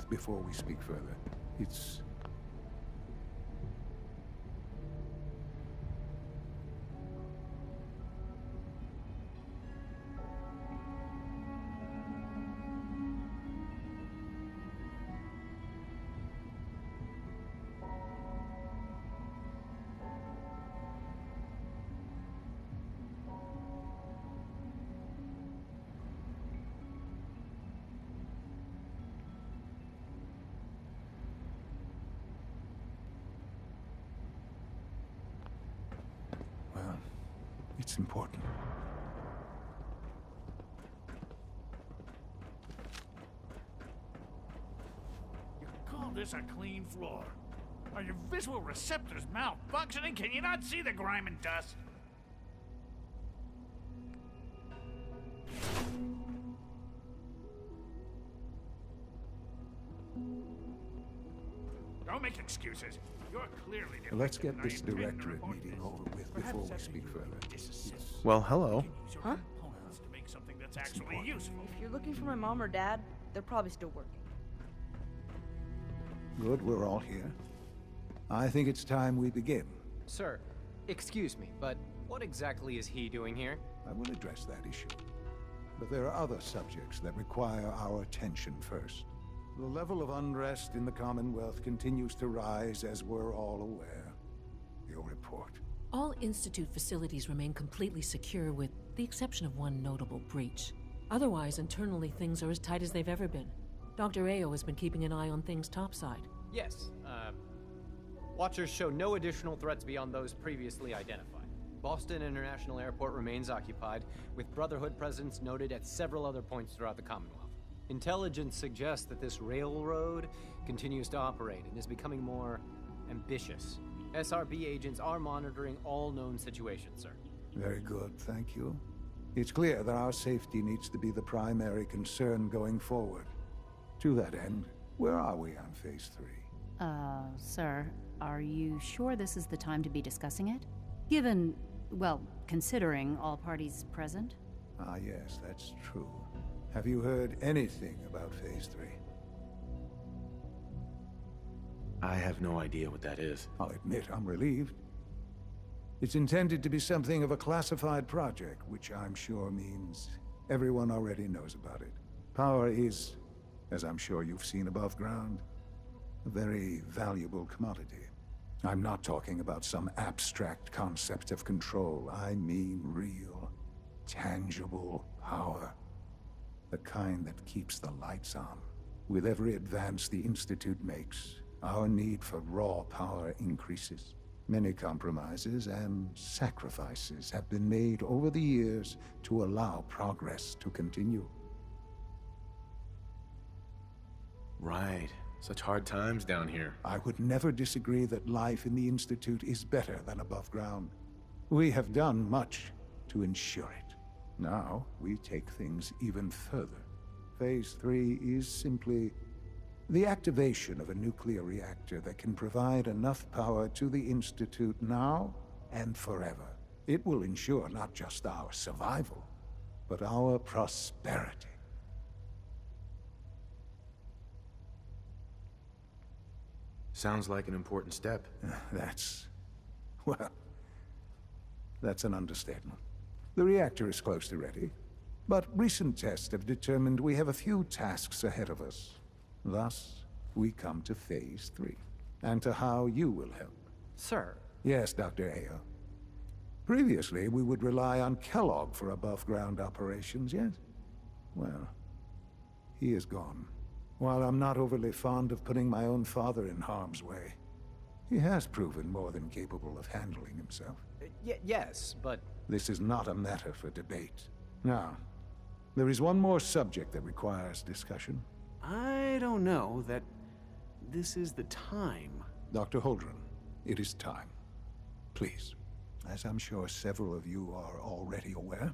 breath before we speak further. It's... well, it's important. You call this a clean floor? Are your visual receptors malfunctioning? Can you not see the grime and dust? Don't make excuses. You're clearly... Let's get this directorate meeting over with before we speak further. Well, hello. Huh? To make something that's actually useful. If you're looking for my mom or dad, they're probably still working. Good, we're all here. I think it's time we begin. Sir, excuse me, but what exactly is he doing here? I will address that issue. But there are other subjects that require our attention first. The level of unrest in the Commonwealth continues to rise, as we're all aware. Your report. All Institute facilities remain completely secure with the exception of one notable breach. Otherwise, internally things are as tight as they've ever been. Dr. Ao has been keeping an eye on things topside. Yes, Watchers show no additional threats beyond those previously identified. Boston International Airport remains occupied, with Brotherhood presence noted at several other points throughout the Commonwealth. Intelligence suggests that this railroad continues to operate and is becoming more ambitious. SRB agents are monitoring all known situations, sir. Very good, thank you. It's clear that our safety needs to be the primary concern going forward. To that end, where are we on Phase 3? Sir, are you sure this is the time to be discussing it? Given, well, considering all parties present? Ah, yes, that's true. Have you heard anything about Phase 3? I have no idea what that is. I'll admit I'm relieved. It's intended to be something of a classified project, which I'm sure means everyone already knows about it. Power is, as I'm sure you've seen above ground, a very valuable commodity. I'm not talking about some abstract concept of control. I mean real, tangible power. The kind that keeps the lights on. With every advance the Institute makes, our need for raw power increases. Many compromises and sacrifices have been made over the years to allow progress to continue. Right. Such hard times down here. I would never disagree that life in the Institute is better than above ground. We have done much to ensure it. Now, we take things even further. Phase 3 is simply the activation of a nuclear reactor that can provide enough power to the Institute now and forever. It will ensure not just our survival, but our prosperity. Sounds like an important step. Well, that's an understatement. The reactor is close to ready, but recent tests have determined we have a few tasks ahead of us. Thus, we come to Phase 3, and to how you will help. Sir. Yes, Dr. Ao. Previously, we would rely on Kellogg for above-ground operations, yes? Well, he is gone. While I'm not overly fond of putting my own father in harm's way, he has proven more than capable of handling himself. Yes, but... This is not a matter for debate. Now, there is one more subject that requires discussion. I don't know that this is the time. Dr. Holdren, it is time. Please, as I'm sure several of you are already aware,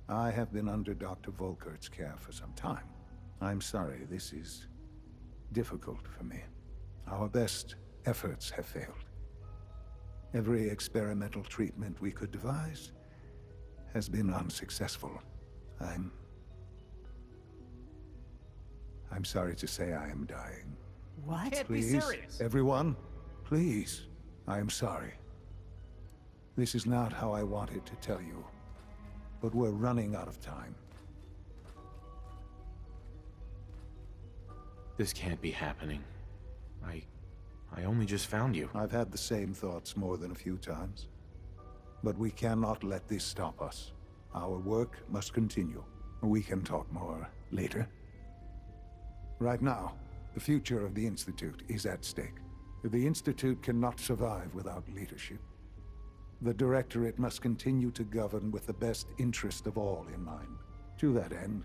I have been under Dr. Volkert's care for some time. I'm sorry, this is difficult for me. Our best efforts have failed. Every experimental treatment we could devise has been unsuccessful. I'm sorry to say I am dying. What? Can't be Please, serious. everyone, please. I am sorry. This is not how I wanted to tell you, but we're running out of time. This can't be happening. I only just found you. I've had the same thoughts more than a few times. But we cannot let this stop us. Our work must continue. We can talk more later. Right now, the future of the Institute is at stake. The Institute cannot survive without leadership. The Directorate must continue to govern with the best interest of all in mind. To that end,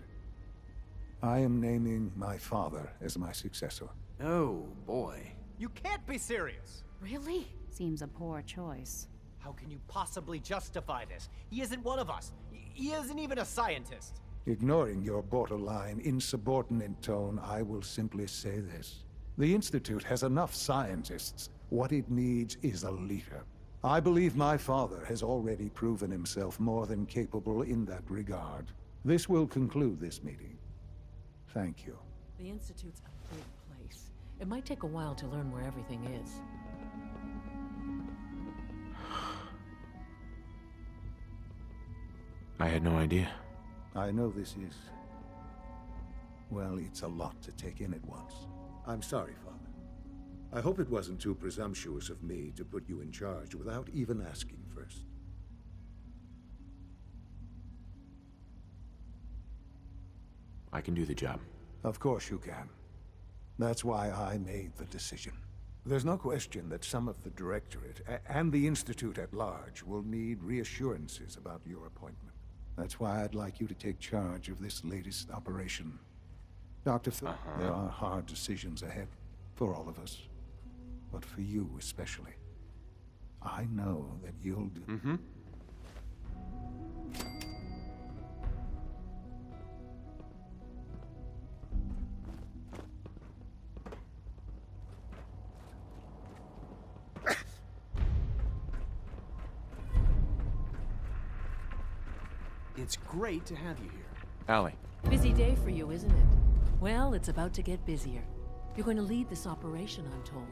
I am naming my father as my successor. Oh, boy. You can't be serious! Really? Seems a poor choice. How can you possibly justify this? He isn't one of us. He isn't even a scientist. Ignoring your borderline, insubordinate tone, I will simply say this. The Institute has enough scientists. What it needs is a leader. I believe my father has already proven himself more than capable in that regard. This will conclude this meeting. Thank you. The Institute's a big place. It might take a while to learn where everything is. I had no idea. I know this is... well, it's a lot to take in at once. I'm sorry, Father. I hope it wasn't too presumptuous of me to put you in charge without even asking first. I can do the job. Of course you can. That's why I made the decision. There's no question that some of the Directorate and the Institute at large will need reassurances about your appointment. That's why I'd like you to take charge of this latest operation. Dr. Phil, there are hard decisions ahead for all of us, but for you especially. I know that you'll do... It's great to have you here. Allie. Busy day for you, isn't it? Well, it's about to get busier. You're going to lead this operation, I'm told.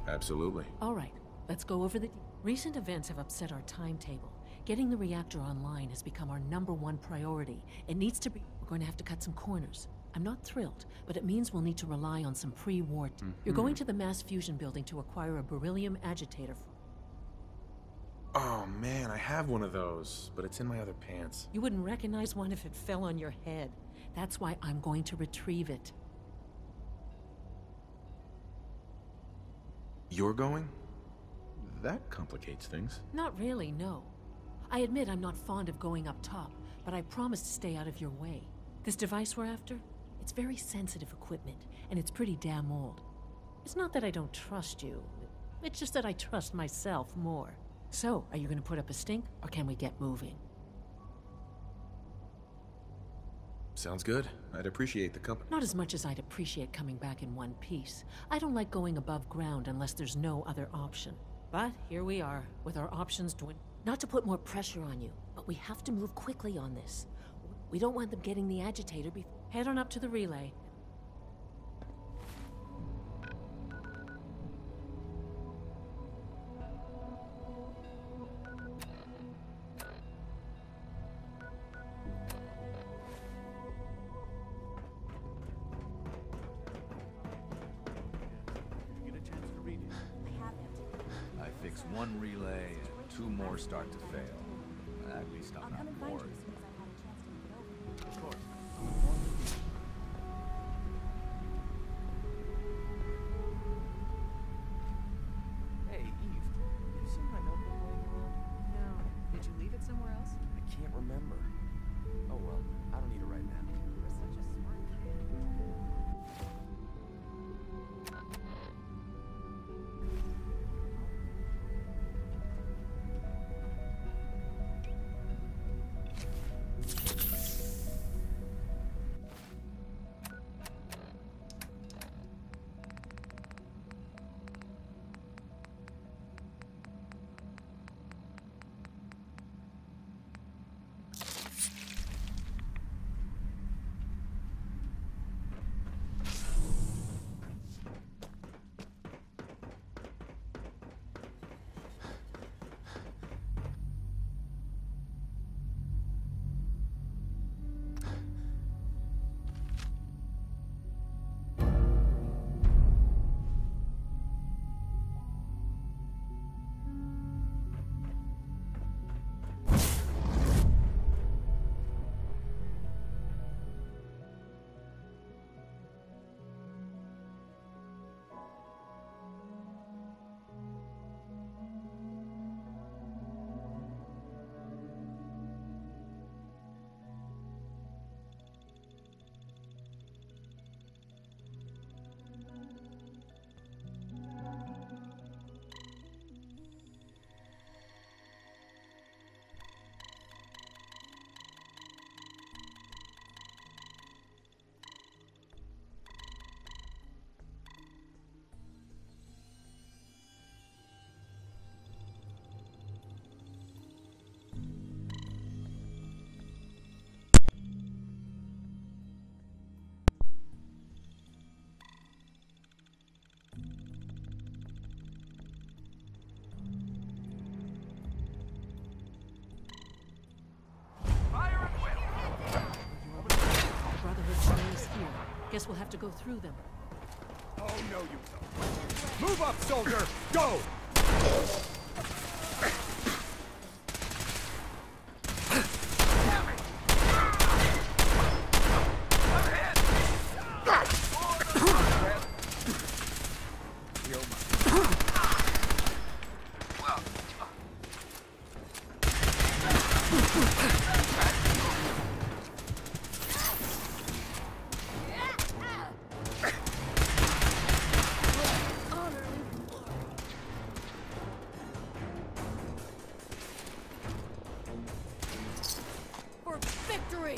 Absolutely. All right, let's go over the... Recent events have upset our timetable. Getting the reactor online has become our #1 priority. It needs to be... We're going to have to cut some corners. I'm not thrilled, but it means we'll need to rely on some pre-war... You're going to the mass fusion building to acquire a beryllium agitator. Oh man, I have one of those, but it's in my other pants. You wouldn't recognize one if it fell on your head. That's why I'm going to retrieve it. You're going? That complicates things. Not really, no. I admit I'm not fond of going up top, but I promise to stay out of your way. This device we're after? It's very sensitive equipment, and it's pretty damn old. It's not that I don't trust you. It's just that I trust myself more. So, are you going to put up a stink, or can we get moving? Sounds good. I'd appreciate the company. Not as much as I'd appreciate coming back in one piece. I don't like going above ground unless there's no other option. But here we are, with our options dwindling. Not to put more pressure on you, but we have to move quickly on this. We don't want them getting the agitator before... Head on up to the relay. You get a chance to read it. I fix one relay and 2 more start to fail. At least I'm not bored. Of course. Hey, Eve. You seen my notebook laying around? No. Did you leave it somewhere else? I can't remember. Oh well, I don't need it right now. You were such a smart kid. Guess we'll have to go through them. Oh, no, you don't. Move up, soldier! Go! For victory!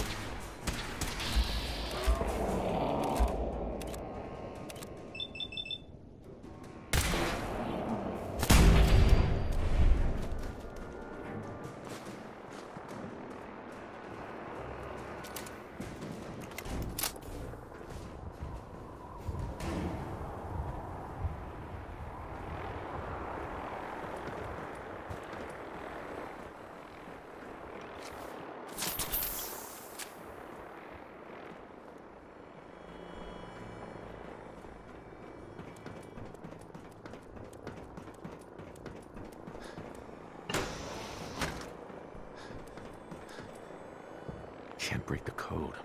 Can't break the code.